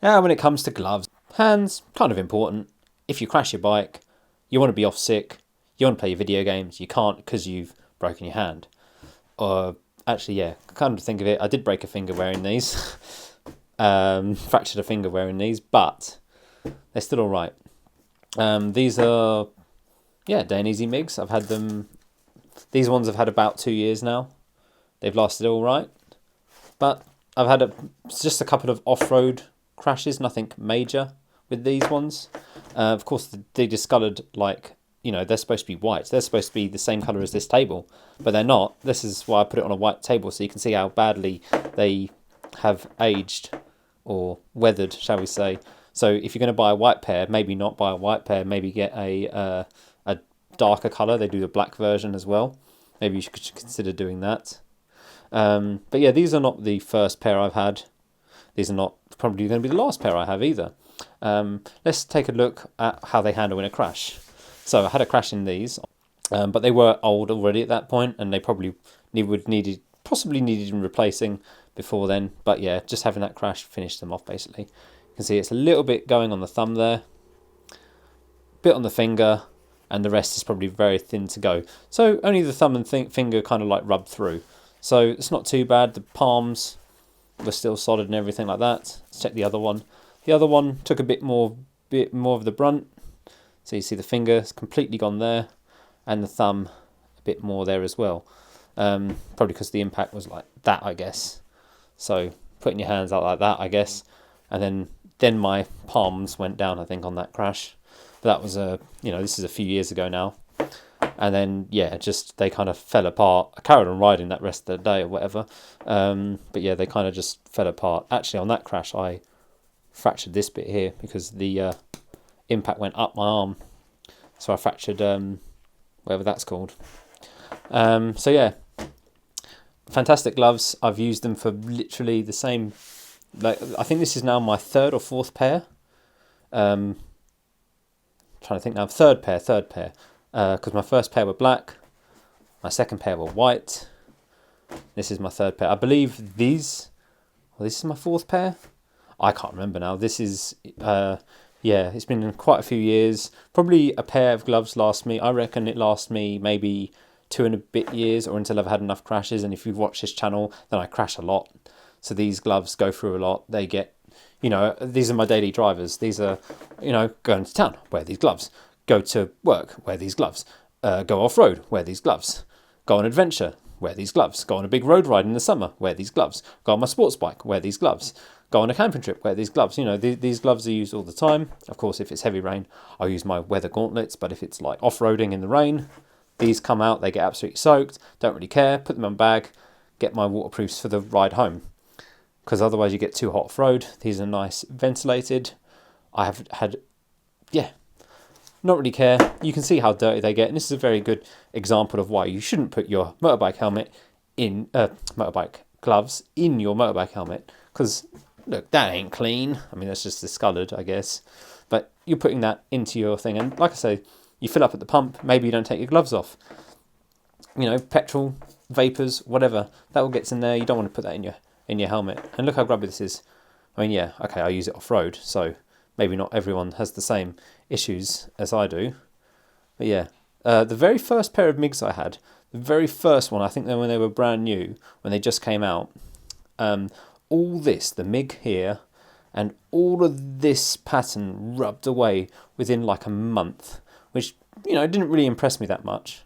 Now, when it comes to gloves, hands, kind of important. If you crash your bike, you want to be off sick, you want to play your video games, you can't because you've broken your hand. Or actually, yeah, kind of think of it, I did break a finger wearing these. Fractured a finger wearing these, but they're still all right. These are, yeah, Dainese MIGs. I've had them, these ones I've had about 2 years now. They've lasted all right. But I've had just a couple of off-road crashes, nothing major with these ones. Of course, they discoloured, like, you know, they're supposed to be white. They're supposed to be the same colour as this table, but they're not. This is why I put it on a white table, so you can see how badly they have aged or weathered, shall we say. So if you're going to buy a white pair, maybe not buy a white pair, maybe get a darker colour. They do the black version as well. Maybe you should consider doing that. But yeah, these are not the first pair I've had. These are not probably going to be the last pair I have either. Let's take a look at how they handle in a crash. So I had a crash in these, but they were old already at that point, and they probably possibly needed replacing before then. But yeah, just having that crash finished them off basically. You can see it's a little bit going on the thumb there, bit on the finger, and the rest is probably very thin to go. So only the thumb and finger kind of like rubbed through. So it's not too bad. The palms were still solid and everything like that. Let's check the other one. The other one took a bit more of the brunt. So you see the finger's completely gone there, and the thumb a bit more there as well. Probably because the impact was like that, I guess. So putting your hands out like that, I guess, and then my palms went down, I think, on that crash. But that was this is a few years ago now. And then, yeah, just they kind of fell apart. I carried on riding that rest of the day or whatever. But yeah, they kind of just fell apart. Actually, on that crash, I fractured this bit here because the impact went up my arm. So I fractured whatever that's called. So yeah, fantastic gloves. I've used them for literally the same. Like, I think this is now my third or fourth pair. Trying to think now. Third pair. Because my first pair were black, my second pair were white. This is my third pair. I believe this is my fourth pair. I can't remember now. This is, yeah, it's been quite a few years. Probably a pair of gloves lasts me, I reckon it lasts me maybe 2 and a bit years, or until I've had enough crashes. And if you've watched this channel, then I crash a lot. So these gloves go through a lot. They get, these are my daily drivers. These are, going to town, wear these gloves. Go to work, wear these gloves. Go off-road, wear these gloves. Go on adventure, wear these gloves. Go on a big road ride in the summer, wear these gloves. Go on my sports bike, wear these gloves. Go on a camping trip, wear these gloves. These gloves are used all the time. Of course, if it's heavy rain, I'll use my weather gauntlets. But if it's like off-roading in the rain, these come out, they get absolutely soaked. Don't really care, put them in my bag, get my waterproofs for the ride home. Because otherwise you get too hot off-road. These are nice, ventilated. I have had, not really care. You can see how dirty they get, and this is a very good example of why you shouldn't put your motorbike helmet in motorbike gloves in your motorbike helmet, because look, that ain't clean. I mean, that's just discoloured, I guess, but you're putting that into your thing. And like I say, you fill up at the pump, maybe you don't take your gloves off, petrol, vapors, whatever, that all gets in there. You don't want to put that in your helmet. And look how grubby this is. I mean, yeah, okay, I use it off-road, so maybe not everyone has the same issues as I do. But yeah, the very first pair of MIGs I had, the very first one, I think when they were brand new, when they just came out, all this, the MIG here, and all of this pattern rubbed away within like a month, which, didn't really impress me that much.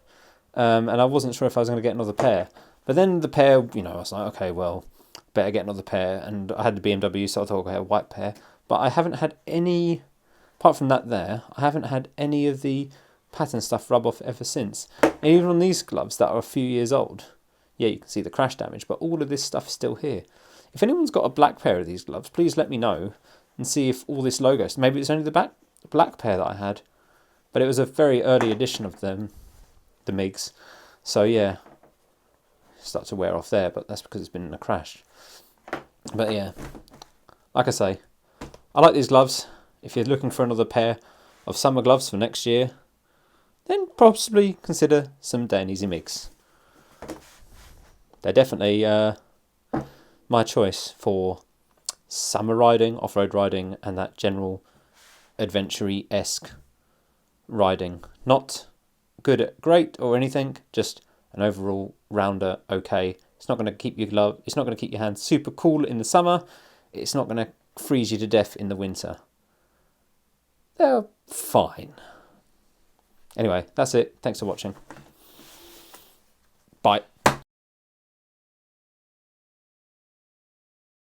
And I wasn't sure if I was going to get another pair. But then the pair, I was like, okay, well, better get another pair. And I had the BMW, so I thought, okay, a white pair. But I haven't had any, apart from that there, I haven't had any of the pattern stuff rub off ever since. And even on these gloves that are a few years old, yeah, you can see the crash damage, but all of this stuff is still here. If anyone's got a black pair of these gloves, please let me know and see if all this logo, maybe it's only the black pair that I had, but it was a very early edition of them, the MIGs. So yeah, start to wear off there, but that's because it's been in a crash. But yeah, like I say, I like these gloves. If you're looking for another pair of summer gloves for next year, then possibly consider some Dainese MIGs. They're definitely my choice for summer riding, off-road riding, and that general adventure-esque riding. Not good at great or anything, just an overall rounder okay. It's not going to keep your glove, it's not going to keep your hands super cool in the summer. It's not going to freeze you to death in the winter. They're fine. Anyway, that's it. Thanks for watching. Bye.